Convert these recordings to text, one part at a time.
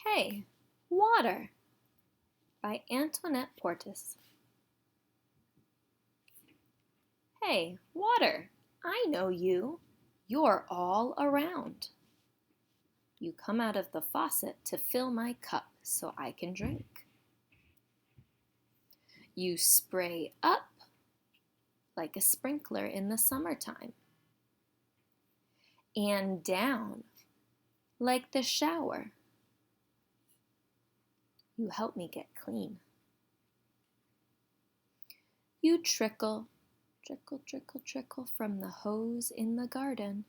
Hey, Water by Antoinette Portis. Hey, Water, I know you. You're all around. You come out of the faucet to fill my cup so I can drink. You spray up like a sprinkler in the summertime, and down like the shower. You help me get clean. You trickle, trickle, trickle, trickle from the hose in the garden.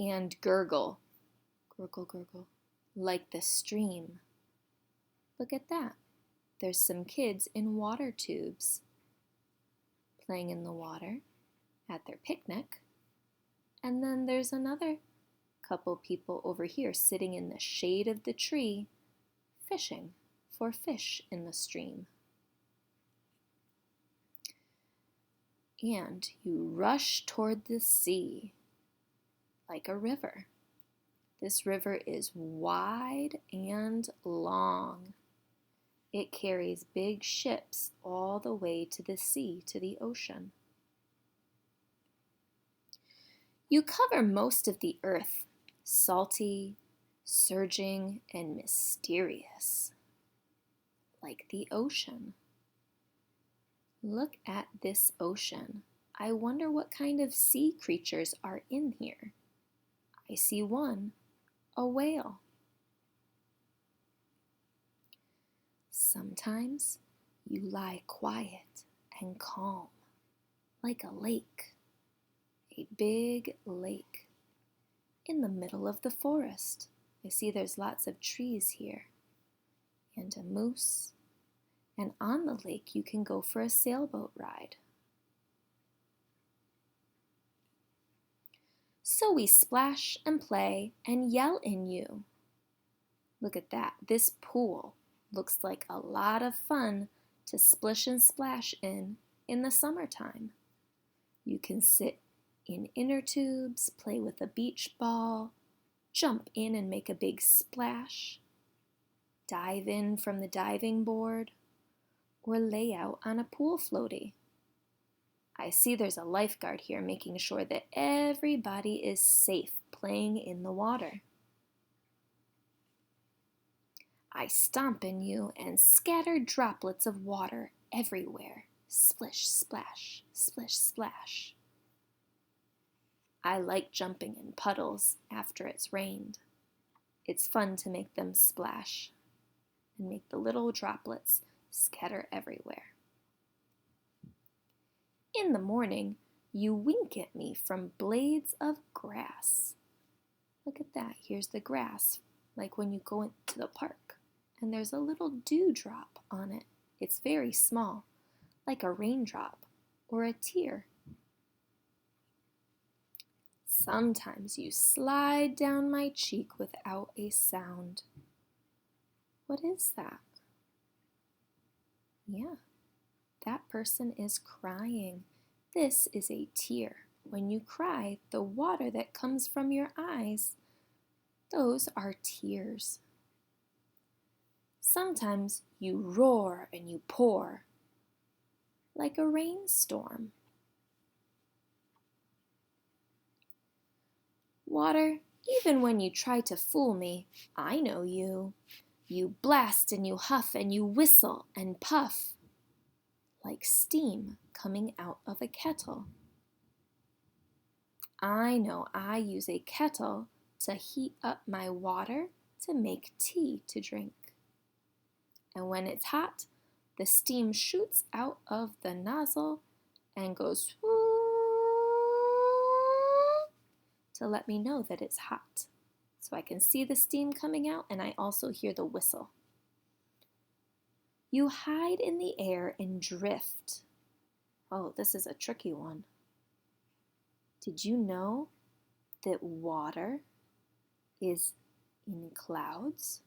And gurgle, gurgle, gurgle, like the stream. Look at that. There's some kids in water tubes playing in the water at their picnic. And then there's another couple people over here sitting in the shade of the tree fishing for fish in the stream. And you rush toward the sea like a river. This river is wide and long. It carries big ships all the way to the sea, to the ocean. You cover most of the earth, salty, surging, and mysterious, like the ocean. Look at this ocean. I wonder what kind of sea creatures are in here. I see one, a whale. Sometimes you lie quiet and calm, like a lake, a big lake, in the middle of the forest. I see there's lots of trees here, and a moose, and on the lake you can go for a sailboat ride. So we splash and play and yell in you. Look at that. This pool looks like a lot of fun to splish and splash in the summertime. You can sit in inner tubes, play with a beach ball, jump in and make a big splash, dive in from the diving board, or lay out on a pool floaty. I see there's a lifeguard here making sure that everybody is safe playing in the water. I stomp in you and scatter droplets of water everywhere. Splish, splash, splish, splash. I like jumping in puddles after it's rained. It's fun to make them splash and make the little droplets scatter everywhere. In the morning, you wink at me from blades of grass. Look at that. Here's the grass, like when you go into the park, and there's a little dewdrop on it. It's very small, like a raindrop or a tear. Sometimes you slide down my cheek without a sound. What is that? Yeah, that person is crying. This is a tear. When you cry, the water that comes from your eyes, those are tears. Sometimes you roar and you pour, like a rainstorm. Water, even when you try to fool me, I know you. You blast and you huff and you whistle and puff, like steam coming out of a kettle. I know I use a kettle to heat up my water to make tea to drink. And when it's hot, the steam shoots out of the nozzle and goes to let me know that it's hot. So I can see the steam coming out and I also hear the whistle. You hide in the air and drift. Oh, this is a tricky one. Did you know that water is in clouds?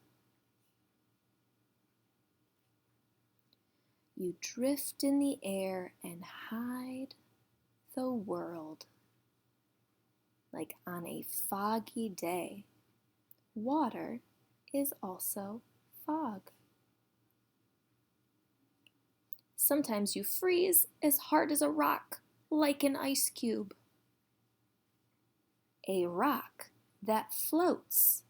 You drift in the air and hide the world like on a foggy day. Water is also fog. Sometimes you freeze as hard as a rock, like an ice cube. A rock that floats.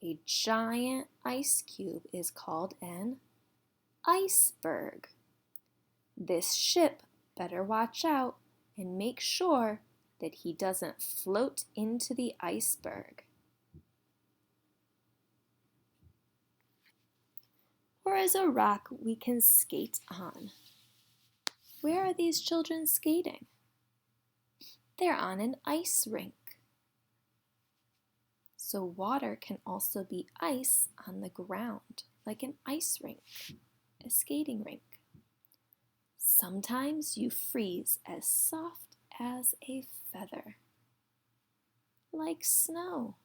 A giant ice cube is called an iceberg. This ship better watch out and make sure that he doesn't float into the iceberg. Or as a rock we can skate on. Where are these children skating? They're on an ice rink. So water can also be ice on the ground, like an ice rink, a skating rink. Sometimes you freeze as soft as a feather, like snow.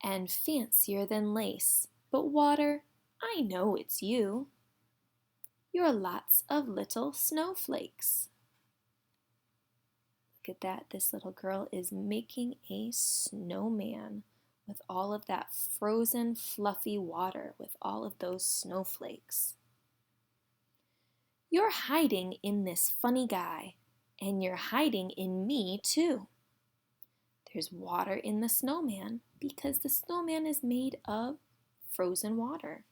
And fancier than lace, but water, I know it's you. You're lots of little snowflakes. Look at that, this little girl is making a snowman with all of that frozen, fluffy water, with all of those snowflakes. You're hiding in this funny guy, and you're hiding in me too. There's water in the snowman because the snowman is made of frozen water,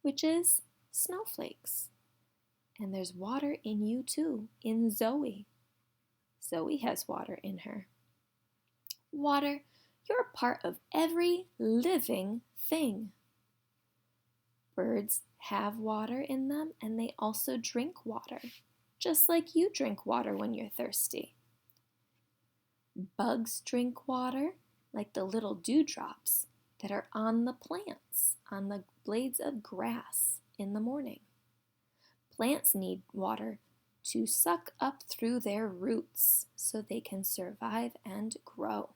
which is snowflakes. And there's water in you too, in Zoe. Zoe has water in her. Water, you're a part of every living thing. Birds have water in them and they also drink water, just like you drink water when you're thirsty. Bugs drink water like the little dewdrops that are on the plants, on the blades of grass in the morning. Plants need water to suck up through their roots so they can survive and grow.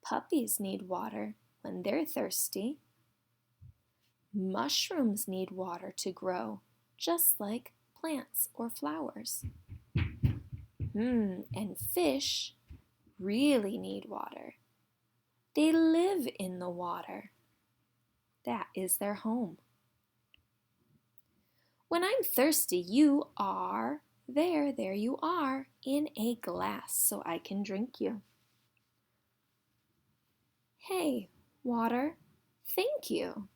Puppies need water when they're thirsty. Mushrooms need water to grow, just like plants or flowers. And fish really need water. They live in the water. That is their home. When I'm thirsty, you are there you are, in a glass so I can drink you. Hey, water, thank you.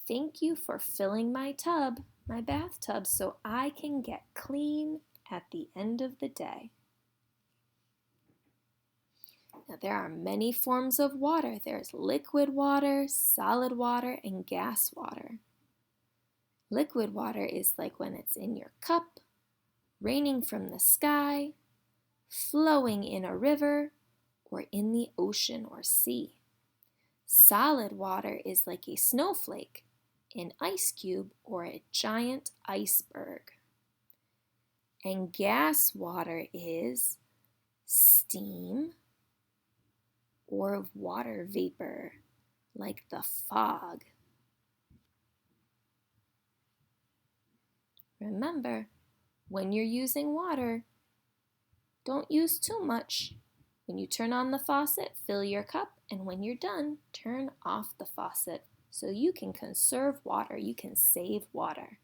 Thank you for filling my tub, my bathtub, so I can get clean at the end of the day. Now, there are many forms of water. There's liquid water, solid water, and gas water. Liquid water is like when it's in your cup, raining from the sky, flowing in a river, or in the ocean or sea. Solid water is like a snowflake, an ice cube, or a giant iceberg. And gas water is steam or water vapor, like the fog. Remember, when you're using water, don't use too much. When you turn on the faucet, fill your cup, and when you're done, turn off the faucet so you can conserve water, you can save water.